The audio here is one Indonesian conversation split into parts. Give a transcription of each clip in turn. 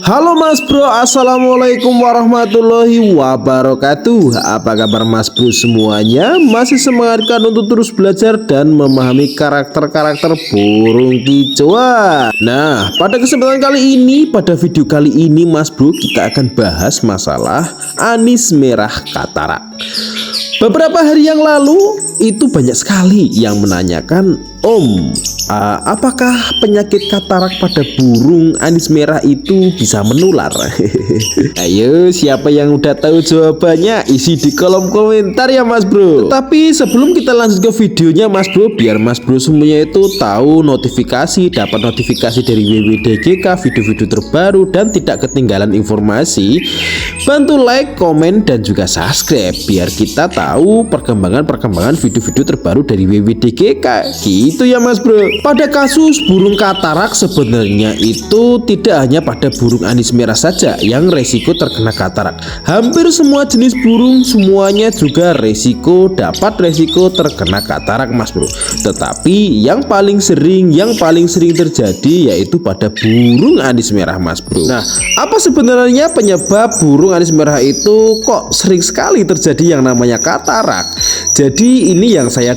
Halo Mas Bro, Assalamualaikum warahmatullahi wabarakatuh. Apa kabar Mas Bro semuanya? Masih semangatkan untuk terus belajar dan memahami karakter-karakter burung kicauan. Nah, pada kesempatan kali ini, pada video kali ini Mas Bro, kita akan bahas masalah anis merah katarak. Beberapa hari yang lalu itu banyak sekali yang menanyakan, Om, apakah penyakit katarak pada burung anis merah itu bisa menular? Ayo, siapa yang udah tahu jawabannya isi di kolom komentar ya Mas Bro. Tapi sebelum kita lanjut ke videonya Mas Bro, biar Mas Bro semuanya itu tahu dapat notifikasi dari WWDGK video-video terbaru dan tidak ketinggalan informasi, bantu like, komen, dan juga subscribe biar kita tahu perkembangan video-video terbaru dari WWDGK. Gitu ya Mas Bro. Pada kasus burung katarak sebenarnya itu tidak hanya pada burung anis merah saja yang resiko terkena katarak. Hampir semua jenis burung semuanya juga dapat resiko terkena katarak Mas Bro. Tetapi yang paling sering terjadi yaitu pada burung anis merah Mas Bro. Nah, apa sebenarnya penyebab burung anis merah itu kok sering sekali terjadi yang namanya katarak? Jadi ini yang saya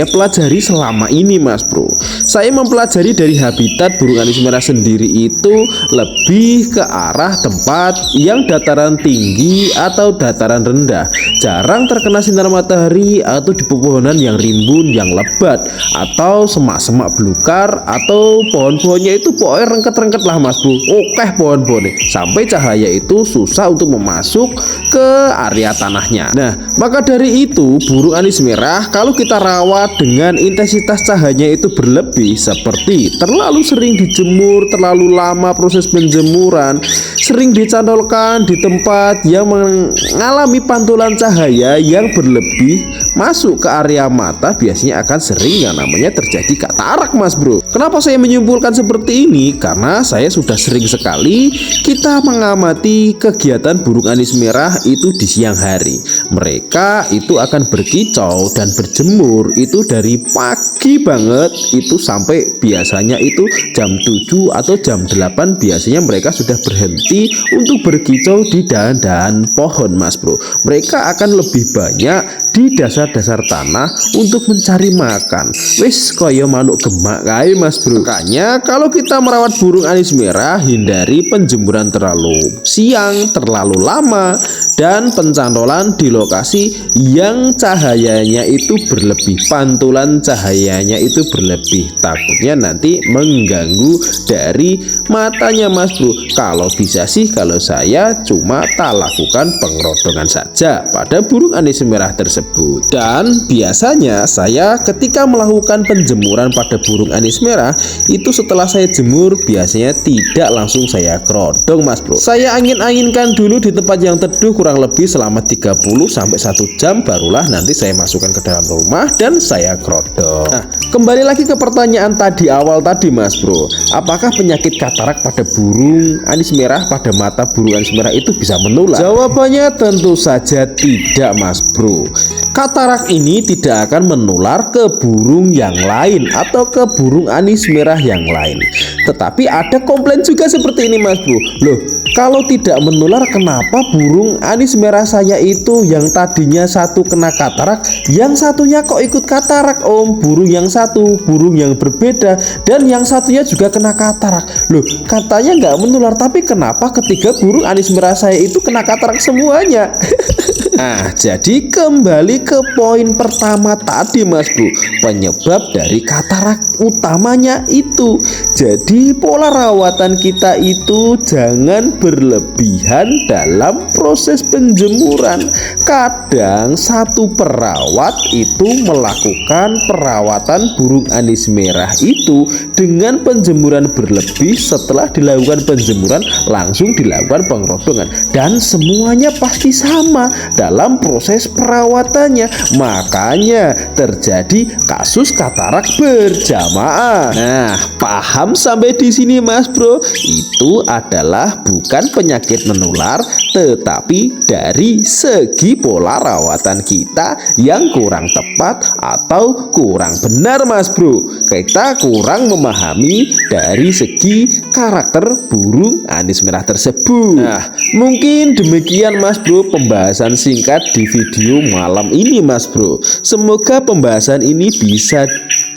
pelajari selama ini Mas Bro. Saya mempelajari dari habitat burung anis merah sendiri itu lebih ke arah tempat yang dataran tinggi atau dataran rendah, jarang terkena sinar matahari, atau di pepohonan yang rimbun, yang lebat, atau semak-semak belukar, atau pohon-pohonnya itu pokoknya rengket-rengket lah Mas Bro. Oke, pohon-pohonnya sampai cahaya itu susah untuk memasuk ke area tanahnya. Nah, maka dari itu burung anis merah kalau kita rawat dengan intensitas cahayanya itu berlebih, seperti terlalu sering dijemur, terlalu lama proses penjemuran, sering dicantolkan di tempat yang mengalami pantulan cahaya yang berlebih masuk ke area mata, biasanya akan sering yang namanya terjadi katarak Mas Bro. Kenapa saya menyimpulkan seperti ini? Karena saya sudah sering sekali kita mengamati kegiatan burung anis merah itu di siang hari. Mereka itu akan berkicau dan berjemur itu dari pagi banget itu sampai biasanya itu jam 7 atau jam 8 biasanya mereka sudah berhenti untuk berkicau di dahan-dahan pohon Mas Bro. Mereka akan lebih banyak di dasar-dasar tanah untuk mencari makan. Wis koyo manuk gemak kae Mas Bro. Makanya kalau kita merawat burung anis merah, hindari penjemuran terlalu siang, terlalu lama, dan pencantolan di lokasi yang cahayanya itu berlebih, pantulan cahayanya itu berlebih, takutnya nanti mengganggu dari matanya Mas Bro. Kalau bisa sih, kalau saya cuma tak lakukan pengerodongan saja pada burung anis merah tersebut. Dan biasanya saya ketika melakukan penjemuran pada burung anis merah itu setelah saya jemur biasanya tidak langsung saya kerodong Mas Bro. Saya angin-anginkan dulu di tempat yang teduh kurang lebih selama 30 sampai 1 jam, barulah nanti saya masukkan ke dalam rumah dan saya kerodong. Nah, kembali lagi ke pertanyaan awal tadi Mas Bro, apakah penyakit katarak pada burung anis merah, pada mata burung anis merah itu bisa menular? Jawabannya tentu saja tidak Mas Bro. Katarak ini tidak akan menular ke burung yang lain atau ke burung anis merah yang lain. Tetapi ada komplain juga seperti ini Mas Bro. Loh, kalau tidak menular, kenapa burung anis merah saya itu yang tadinya satu kena katarak, yang satunya kok ikut katarak Om? Burung yang satu, burung yang berbeda, dan yang satunya juga kena katarak. Loh, katanya nggak menular, tapi kenapa ketiga burung anis merah saya itu kena katarak semuanya? Nah, jadi kembali ke poin pertama tadi Mas Bro, penyebab dari katarak utamanya itu. Jadi pola rawatan kita itu jangan berlebihan dalam proses penjemuran. Kadang satu perawat itu melakukan perawatan burung anis merah itu dengan penjemuran berlebih, setelah dilakukan penjemuran langsung dilakukan pengerodongan, dan semuanya pasti sama dalam proses perawatannya. Makanya terjadi kasus katarak berjamaah. Nah, paham sampai di sini Mas Bro? Itu adalah bukan penyakit menular, tetapi dari segi pola rawatan kita yang kurang tepat atau kurang benar Mas Bro. Kita kurang memahami dari segi karakter burung anis merah tersebut. Nah, mungkin demikian Mas Bro pembahasan singkat di video malam ini Mas Bro. Semoga pembahasan ini bisa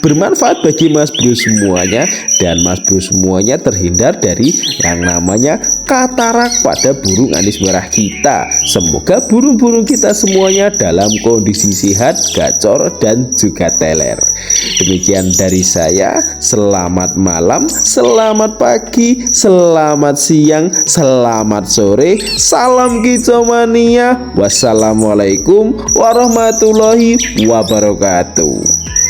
bermanfaat bagi Mas Bro semuanya, dan Mas Bro semuanya terhindar dari yang namanya katarak pada burung anis merah kita. Semoga burung-burung kita semuanya dalam kondisi sehat, gacor, dan juga teler. Demikian dari saya. Selamat malam, selamat pagi, selamat siang, selamat sore. Salam kicau mania. Wassalamualaikum warahmatullahi wabarakatuh.